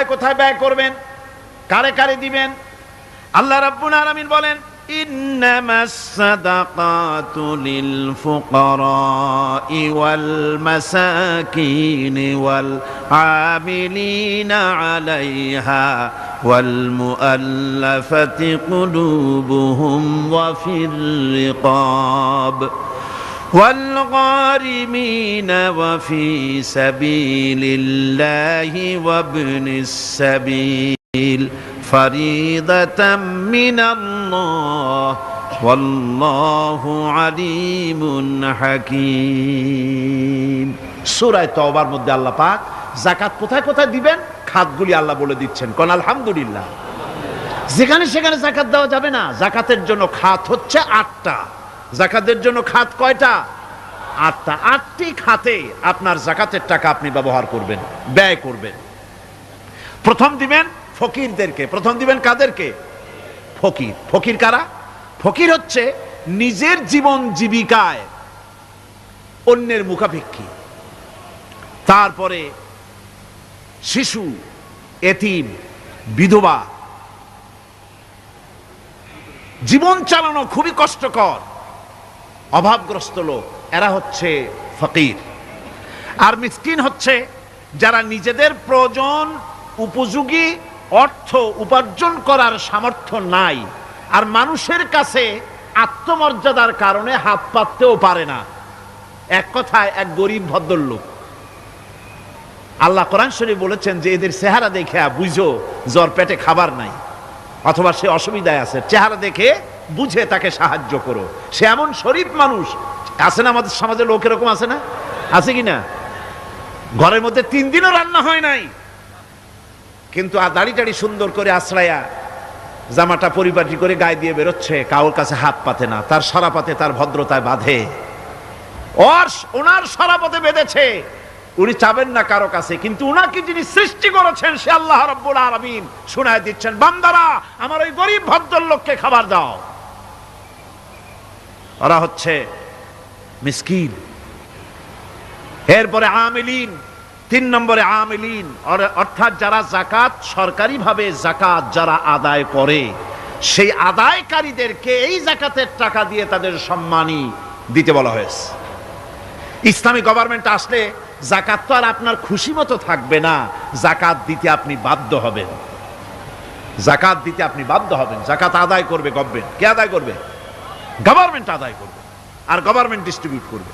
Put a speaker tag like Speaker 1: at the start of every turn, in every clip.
Speaker 1: কোথায় কোথায় ব্যয় করবেন, কারে কারে দিবেন। আল্লাহ রাব্বুল আলামিন বলেন, ইন্নামাস সাদাকাতু লিল ফুকারাই ওয়াল মাসাকিন ওয়াল আমিলিনা আলাইহা ওয়াল মুআল্লাফাতি কুলুবুহুম ওয়া ফির রিকাব والغارمين وفي سبيل الله وابن السبيل فريضة من الله والله عليم حكيم। সূরা তাওবার মধ্যে আল্লাহ পাক যাকাত কোথায় কোথায় দিবেন খাতগুলি আল্লাহ বলে দিচ্ছেন। কোন আলহামদুলিল্লাহ। যেখানে সেখানে যাকাত দেওয়া যাবে না। যাকাতের জন্য খাত হচ্ছে 8টা। যাকাতের জন্য খাত কয়টা? 8টা। 8টি খাতে আপনার যাকাতের টাকা আপনি ব্যবহার করবেন, ব্যয় করবেন। প্রথম দিবেন ফকিরদেরকে। প্রথম দিবেন কাদেরকে? ফকির। ফকির কারা? ফকির হচ্ছে নিজের জীবন জীবিকায় অন্যের মুখাপেক্ষী। তারপরে শিশু, এতিম, বিধবা, জীবন চালানো খুবই কষ্টকর, অভাবগ্রস্ত লোক, এরা হচ্ছে ফকির। আর মিসকিন হচ্ছে যারা নিজেদের প্রয়োজন উপযোগী অর্থ উপার্জন করার সামর্থ্য নাই, আর মানুষের কাছে আত্মমর্যাদার কারণে হাত পাততেও পারে না। এক কথায় এক গরিব ভদ্রলোক। আল্লাহ কোরআন শরীফ বলেছেন যে এদের চেহারা দেখে বুঝো জ্বর পেটে খাবার নাই, অথবা সে অসুবিধায় আছে, চেহারা দেখে বুঝে তাকে সাহায্য করো। সে এমন শরীফ মানুষ আছে না আমাদের সমাজে, লোক এরকম আছে না? আছে কি না? ঘরের মধ্যে 3 দিনও রান্না হয় নাই, কিন্তু দাড়ি টাড়ি সুন্দর করে আশ্রায়া জামাটা পরিপাটি করে গায়ে দিয়ে বেরোচ্ছে, কারোর কাছে হাত পাতে না, তার সরাপাতে তার ভদ্রতায় বাঁধে। ওনার সরাপতে বেঁধেছে, উনি চাবেন না কারো কাছে, কিন্তু উনাকে যিনি সৃষ্টি করেছেন সে আল্লাহ রাব্বুল আলামিন শোনায় দিচ্ছেন, বান্দারা আমার ওই গরিব ভদ্রলোককে খাবার দাও। ওরা হচ্ছে মিসকিন। এরপরে আমিলিন, 3 নম্বরে আমিলিন, অর্থাৎ যারা যাকাত সরকারিভাবে যাকাত যারা আদায় করে, সেই আদায়কারীদেরকে এই যাকাতের টাকা দিয়ে তাদের সম্মানী দিতে বলা হয়েছে। ইসলামী গভর্নমেন্ট আসলে যাকাত তো আর আপনার খুশি মতো থাকবে না, যাকাত দিতে আপনি বাধ্য হবেন। যাকাত দিতে আপনি বাধ্য হবেন। যাকাত আদায় করবে গভর্নমেন্ট। কে আদায় করবে? গভর্নমেন্ট আদায় করবে, আর গভর্নমেন্ট ডিস্ট্রিবিউট করবে।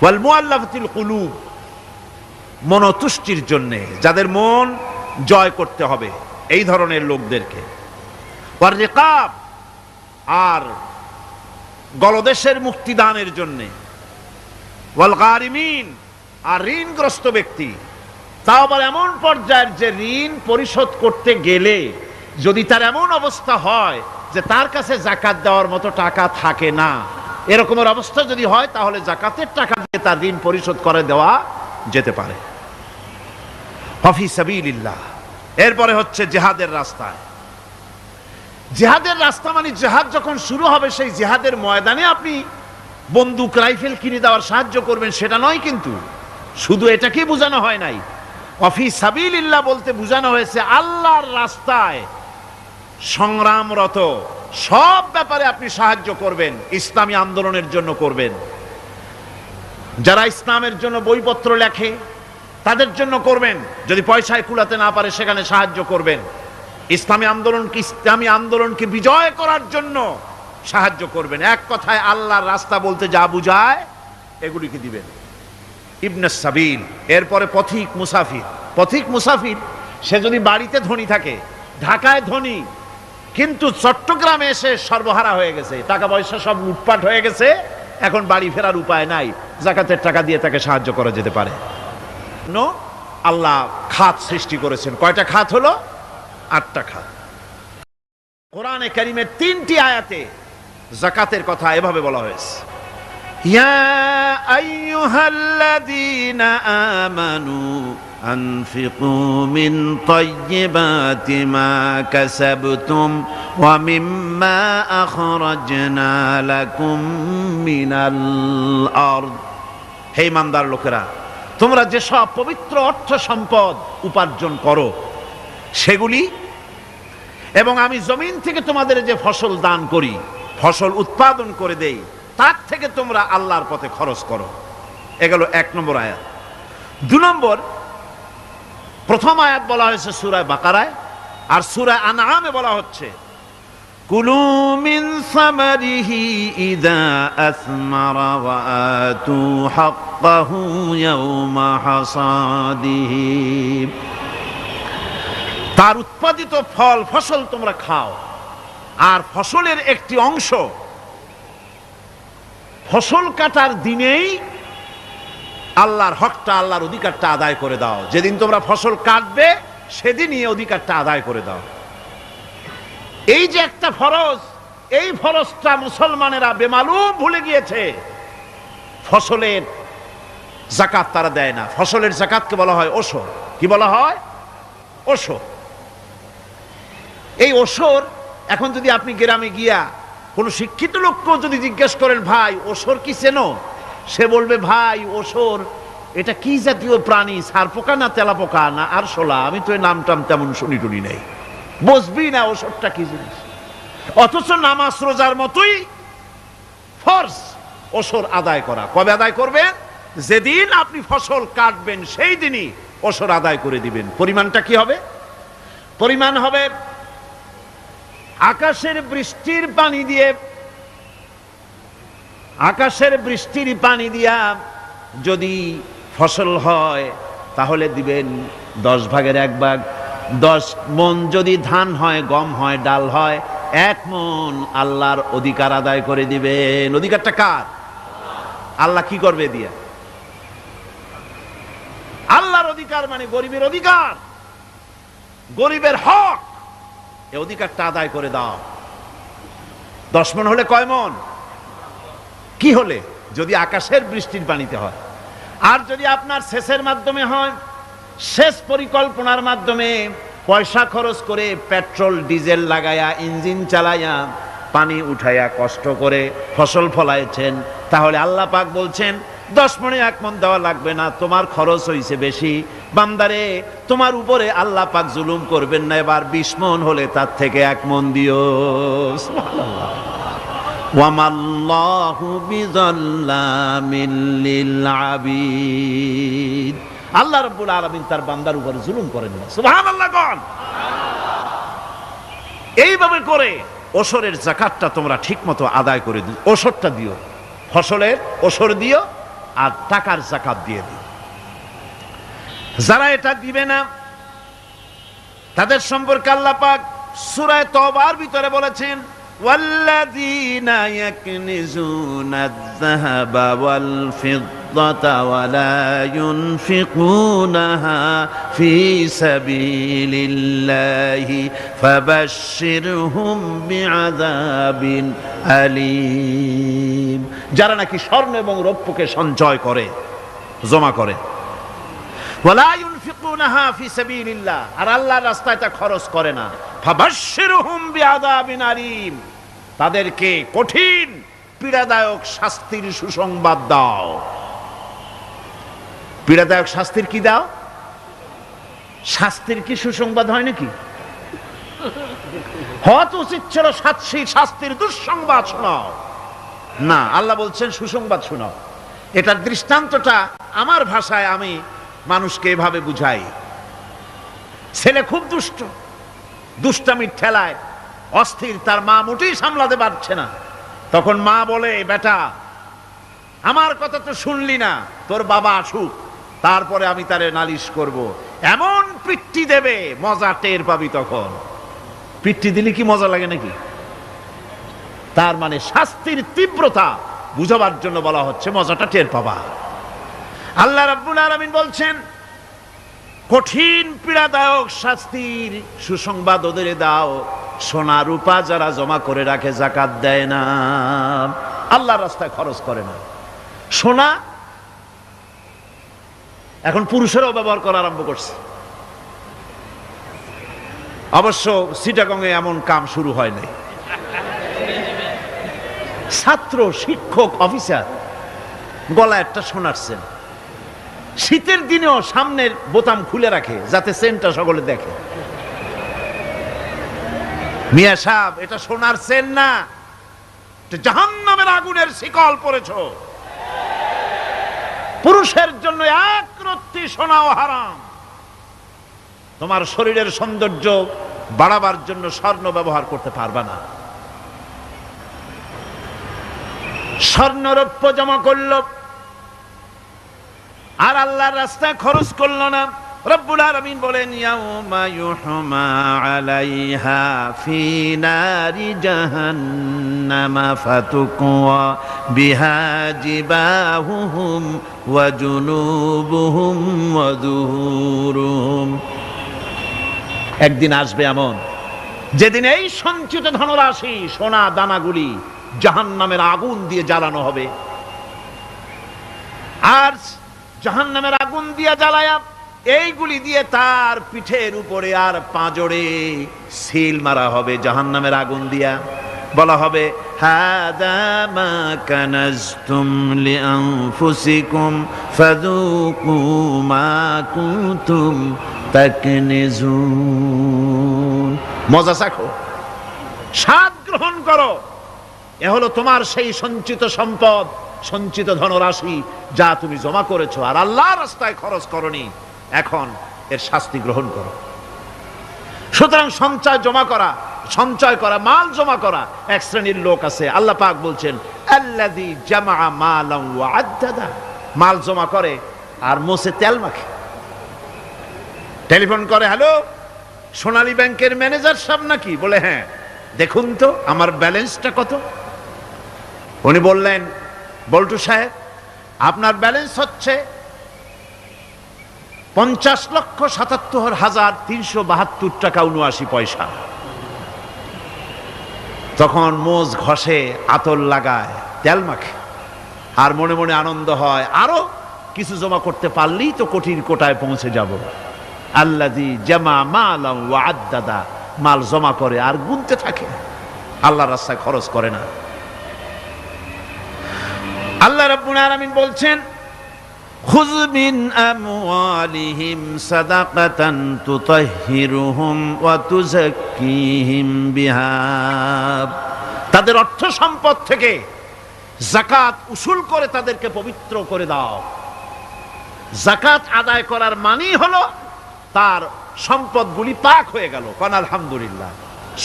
Speaker 1: ওয়াল মুআল্লাফাতিল কুলুব, মনতুষ্টির জন্য, যাদের মন জয় করতে হবে এই ধরনের লোকদেরকে। ওয়ার রিকাব, আর গলদেশের মুক্তিদানের জন্য। ওয়াল গারিমিন, আর ঋণগ্রস্ত ব্যক্তি, তাও আবার এমন পর্যায়ের যে ঋণ পরিশোধ করতে গেলে যদি তার এমন অবস্থা হয় যে তার কাছে যাকাত দেওয়ার মতো টাকা থাকে না, এরকমের অবস্থা যদি হয় তাহলে যাকাতের টাকা দিয়ে তার ঋণ পরিশোধ করে দেওয়া যেতে পারে। ফি সাবিলিল্লাহ। এরপরে হচ্ছে জিহাদের রাস্তায়। জিহাদের রাস্তা মানে জিহাদ যখন শুরু হবে সেই জিহাদের ময়দানে আপনি বন্দুক রাইফেল কিনে দেওয়ার সাহায্য করবেন সেটা নয়, কিন্তু শুধু এটাকে বোঝানো হয় নাই। ফি সাবিলিল্লাহ বলতে বোঝানো হয়েছে আল্লাহর রাস্তায় সংগ্রামরত সব ব্যাপারে আপনি সাহায্য করবেন, ইসলামী আন্দোলনের জন্য করবেন। যারা ইসলামের জন্য বইপত্র লেখে তাদের জন্য করবেন, যদি পয়সায় কুলাতে না পারে সেখানে সাহায্য করবেন। ইসলামী আন্দোলনকে বিজয় করার জন্য সাহায্য করবেন। এক কথায় আল্লাহর রাস্তা বলতে যা বুঝায় এগুলিকে দিবেন। ইবনে সাবিল, এরপরে পথিক মুসাফির। পথিক মুসাফির সে যদি বাড়িতে ধনী থাকে, ঢাকায় ধনী, কিন্তু চট্টগ্রামে এসে সর্বহারা হয়ে গেছে, টাকা পয়সা সব লুটপাট হয়ে গেছে, এখন বাড়ি ফেরার উপায় নাই, যাকাতের টাকা দিয়ে তাকে সাহায্য করা যেতে পারে। আল্লাহ খাত সৃষ্টি করেছেন। কয়টা খাত হলো? 8টা খাত। কোরআনে কারীমের 3টি আয়াতে যাকাতের কথা এভাবে বলা হয়েছে, ইয়া আইয়ুহাল্লাযীনা আমানু আনফিকু মিন তাইয়্যিবাতি মা কাসাবতুম ওয়া মিম্মা আখরাজনা লাকুম মিনাল আরদ। হে ইমানদার লোকেরা, তোমরা যেসব পবিত্র অর্থ সম্পদ উপার্জন করো সেগুলি, এবং আমি জমিন থেকে তোমাদের যে ফসল দান করি, ফসল উৎপাদন করে দেই, তার থেকে তোমরা আল্লাহর পথে খরচ করো। এগুলো 1 নম্বর আয়াত। 2 নম্বর, প্রথম আয়াত বলা হয়েছে সূরা বাকারায়, আর সূরা আনআমে বলা হচ্ছে কুলু মিন সামারিহি ইযা আসমারা ওয়া আতু হাক্কাহু ইয়াওমা হাসাদিহি। তার উৎপাদিত ফল ফসল তোমরা খাও, আর ফসলের একটি অংশ ফসল কাটার দিনেই আল্লাহর হকটা, আল্লাহর অধিকারটা আদায় করে দাও। যেদিন তোমরা ফসল কাটবে সেদিনই অধিকারটা আদায় করে দাও। এই যে একটা ফরজ, এই ফরজটা মুসলমানেরা বেমালুম ভুলে গিয়েছে। ফসলের যাকাত তারা দেয় না। ফসলের যাকাতকে বলা হয় ওশর। কি বলা হয়? ওশর। এই ওশর, এখন যদি আপনি গ্রামে গিয়া কোনো শিক্ষিত লোককেও যদি জিজ্ঞেস করেন, ভাই ওশর কি চেনো? সে বলবে, ভাই ওশর এটা কি জাতীয় প্রাণী, সারপোকা না তেলাপোকা না আরশোলা, আমি তো এই নামটাম তেমন শুনি টুনি নেই, বুঝবি না ওশরটা কি জিনিস। অথচ নামাজ রোজার মতোই ফরজ ওশর আদায় করা। কবে আদায় করবেন? যেদিন আপনি ফসল কাটবেন সেই দিনই ওশর আদায় করে দিবেন। পরিমাণটা কি হবে? পরিমাণ হবে আকাশের বৃষ্টির পানি দিয়ে, আকাশের বৃষ্টির পানি দিয়া যদি ফসল হয় তাহলে দিবেন 10 ভাগের 1 ভাগ। 10 মণ যদি ধান হয়, গম হয়, ডাল হয়, 1 মণ আল্লাহর অধিকার আদায় করে দিবেন। অধিকারটা কার? আল্লাহ কি করবে দিয়া? আল্লাহর অধিকার মানে গরিবের অধিকার, গরিবের হক। এই অধিকারটা আদায় করে দাও। 10 মণ হলে কয় মণ? কি হলে? যদি আকাশের বৃষ্টির পানিতে হয়। আর যদি আপনার সেচের মাধ্যমে হয়, সেচ পরিকল্পনার মাধ্যমে পয়সা খরচ করে পেট্রোল ডিজেল লাগায়া ইঞ্জিন চালায়া পানি উঠাইয়া কষ্ট করে ফসল ফলাইছেন, তাহলে আল্লাহ পাক বলছেন 10 মণে 1 মণ দেওয়া লাগবে না, তোমার খরচ হইছে বেশি। বান্দারে, তোমার উপরে আল্লাহ পাক জুলুম করবেন না, এবার 20 মণ হলে তার থেকে 1 মণ দিও। সুবহানাল্লাহ। ওয়ামাল্লাহু বিযাল্লামিল লিল আবিদ। আল্লাহ রাব্বুল আলামিন তার বান্দার উপরে জুলুম করেন না। সুবহানাল্লাহ কোন। এইভাবে করে ওশরের যাকাতটা তোমরা ঠিকমতো আদায় করে দিও। ওশরটা দিও, ফসলের ওশর দিও, আর টাকার যাকাত দিয়ে দিও। যারা এটা দিবে না তাদের সম্পর্কে আল্লাহ পাক সূরা তওবার ভিতরে বলেছেন, والذين يكنزون الذهب والفضة ولا ينفقونها في سبيل الله فبشرهم بعذاب أليم। যারা নাকি স্বর্ণ এবং রৌপ্যকে সঞ্চয় করে, জমা করে, ওয়ালা ইউনফিকুনাহা ফি সাবিলিল্লাহ, আর আল্লাহর রাস্তায় তা খরচ করে না, ফাবাশশিরহুম বিআযাবিন আলীম, তাদেরকে কঠিন পীড়াদায়ক শাস্তির সুসংবাদ দাও। পীড়াদায়ক শাস্তির কি দাও? শাস্তির কি সুসংবাদ হয় নাকি? হয়তো উচিত ছিল শাস্তির দুঃসংবাদ শোনাও, না, আল্লাহ বলছেন সুসংবাদ শোনাও। এটার দৃষ্টান্তটা আমার ভাষায় আমি মানুষকে এভাবে বুঝাই। ছেলে খুব দুষ্ট, দুষ্টামির ঠেলায় অস্থির, তার মা মোটেই সামলাতে পারছে না। তখন মা বলে, বেটা আমার কথা তো শুনলি না, তোর বাবা আসুক, তারপরে আমি তারে নালিশ করব। এমন পিট্টি দেবে, মজা টের পাবি। তখন পিট্টি দিলে কি মজা লাগে নাকি? তার মানে শাস্তির তীব্রতা বুঝাবার জন্য বলা হচ্ছে, মজাটা টের পাবা। আল্লাহ রাব্বুল আলামিন বলছেন, কঠিন পীড়াদায়ক শাস্তির সুসংবাদ ওদের দাও, সোনা রূপা যারা জমা করে রাখে, যাকাত দেয় না, আল্লাহর রাস্তায় খরচ করে না। সোনা এখন পুরুষেরাও ব্যবহার করা আরম্ভ করছে। অবশ্য চিটাগংয়ে এমন কাম শুরু হয় নাই। ছাত্র, শিক্ষক, অফিসার গলায় একটা সোনার চেন, শীতের দিনেও সামনের বোতাম খুলে রাখে যাতে চেনটা সকলে দেখে। মিয়া সাহেব, এটা সোনার চেন না, জাহান্নামের আগুনের শিকল পরেছ। পুরুষের জন্য এক রত্তি সোনাও হারাম। তোমার শরীরের সৌন্দর্য বাড়াবার জন্য স্বর্ণ ব্যবহার করতে পারবা না। স্বর্ণ রৌপ্য জমা করলো আর আল্লাহর রাস্তায় খরচ করলো না। রব্বুল আলামিন বলেন, ইয়াউমা ইউহমা আলাইহা ফি নারি জাহান্নামা ফাতুকওয়া বিহা জিবাহুহুম ওয়া জুনুবুহুম ওয়া যুহুরুহুম। একদিন আসবে এমন যেদিন এই সঞ্চিত ধনরাশি সোনা দানাগুলি জাহান্নামের আগুন দিয়ে জ্বালানো হবে। আর জাহান্নামের আগুন দিয়ে জ্বালায়া এইগুলি দিয়ে তার পিঠের উপরে আর পাঁজরে সিল মারা হবে জাহান্নামের আগুন দিয়া। বলা হবে, হাদা মা কানাজতুম লিআনফুসিকুম ফাযুকু মা কুনতুম তাকনিজুন। মজা চাখো, স্বাদ গ্রহণ করো। এ হলো তোমার সেই সঞ্চিত সম্পদ, সঞ্চিত ধনরাশি যা তুমি জমা করেছো আর আল্লাহর রাস্তায় খরচ করনি। এখন এর শাস্তি গ্রহণ করো। সুতরাং সঞ্চয় করা, মাল জমা করা এক শ্রেণীর লোক আছে। আল্লাহ পাক বলছেন, আল্লাযী জামা মালান ওয়া আদ্দাদা। মাল জমা করে আর মোছে তেল মাখে। টেলিফোন করে, হ্যালো, সোনালী ব্যাংকের ম্যানেজার সাহেব নাকি? বলে, হ্যাঁ, দেখুন তো আমার ব্যালেন্সটা কত। উনি বললেন, বল্টু সাহেব, আপনার ব্যালেন্স হচ্ছে 50,77,372 টাকা 79 পয়সা। তখন মোজ ঘষে, আতর লাগায়, তেল মাখে আর মনে মনে আনন্দ হয়, আরো কিছু জমা করতে পারলেই তো কোটির কোটায় পৌঁছে যাব। আল্লাযী জামা মালান ওয়া আদ্দাদা। মাল জমা করে আর গুনতে থাকে, আল্লাহর রাস্তায় খরচ করে না। আল্লাহ রাব্বুল আলামিন বলছেন, খুয মিন আমওয়ালিহিম সাদাকাতান তুতাহহিরুহুম ওয়া তুযাক্কিহিম বিহা। তাদের অর্থ সম্পদ থেকে যাকাত উসুল করে তাদেরকে পবিত্র করে দাও। যাকাত আদায় করার মানেই হলো তার সম্পদগুলি পাক হয়ে গেল। কোন আলহামদুলিল্লাহ,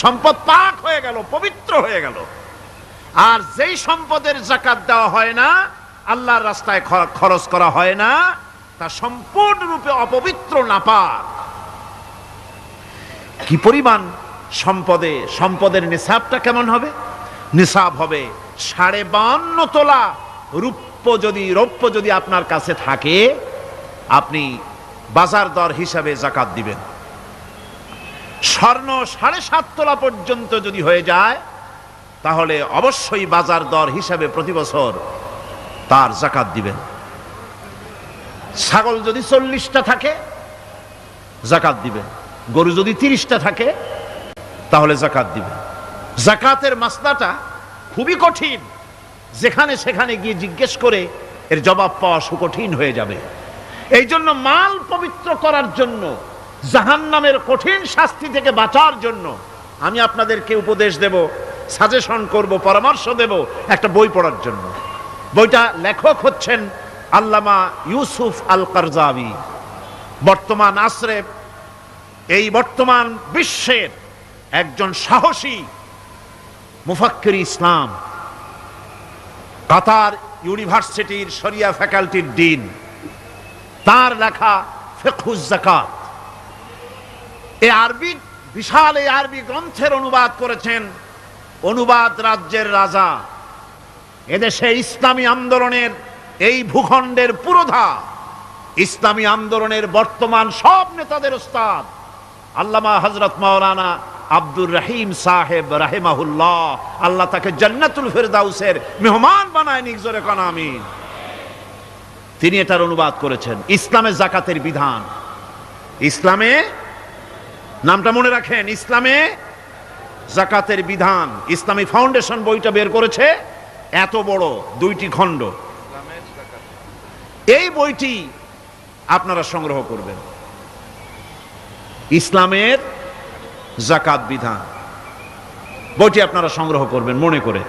Speaker 1: সম্পদ পাক হয়ে গেল, পবিত্র হয়ে গেল। আর যেই সম্পদের যাকাত দেওয়া হয় না, আল্লাহর রাস্তায় খরচ করা হয় না, তা সম্পূর্ণরূপে অপবিত্র, নাপাক। কি পরিমাণ সম্পদের নিসাবটা কেমন হবে? নিসাব হবে 52.5 তোলা রৌপ্য যদি আপনার কাছে থাকে, আপনি বাজার দর হিসাবে যাকাত দিবেন। স্বর্ণ 7.5 তোলা পর্যন্ত যদি হয়ে যায়, তাহলে অবশ্যই বাজার দর হিসাবে প্রতি বছর তার যাকাত দিবেন। ছাগল যদি 40টা থাকে, যাকাত দিবেন। গরু যদি 30টা থাকে, তাহলে যাকাত দিবেন। যাকাতের মাসলাটা খুবই কঠিন। যেখানে সেখানে গিয়ে জিজ্ঞেস করে এর জবাব পাওয়া সুকঠিন হয়ে যাবে। এই জন্য মাল পবিত্র করার জন্য, জাহান্নামের কঠিন শাস্তি থেকে বাঁচার জন্য আমি আপনাদেরকে উপদেশ দেব, সাজেশন করব, পরামর্শ দেব একটা বই পড়ার জন্য। বইটা লেখক হচ্ছেন আল্লামা ইউসুফ আল কারজাবী। বর্তমান আসরে, এই বর্তমান বিশ্বের একজন সাহসী মুফাক্কির ইসলাম, কাতার ইউনিভার্সিটির শরিয়া ফ্যাকাল্টির ডিন। তার লেখা ফিকহুজ যাকাত, বিশাল এই আরবি গ্রন্থের অনুবাদ করেছেন অনুবাদ রাজ্যের রাজা, এদেশে ইসলামী আন্দোলনের, এই ভূখণ্ডের পুরোধা ইসলামী আন্দোলনের বর্তমান সব নেতাদের ওস্তাদ আল্লামা হযরত মাওলানা আব্দুর রহিম সাহেব রাহিমাহুল্লাহ। আল্লাহ তাকে জান্নাতুল ফেরদাউসের মেহমান বানায় নিক, জোরে কোন আমিন। তিনি এটার অনুবাদ করেছেন। ইসলামে যাকাতের বিধান, ইসলামে, নামটা মনে রাখেন, ইসলামে যাকাতের বিধান। ইসলামী ফাউন্ডেশন বইটা বের করেছে, এত বড় 2টি খণ্ড। এই বইটি আপনারা সংগ্রহ করবেন। ইসলামের জাকাত বিধান বইটি আপনারা সংগ্রহ করবেন মনে করে।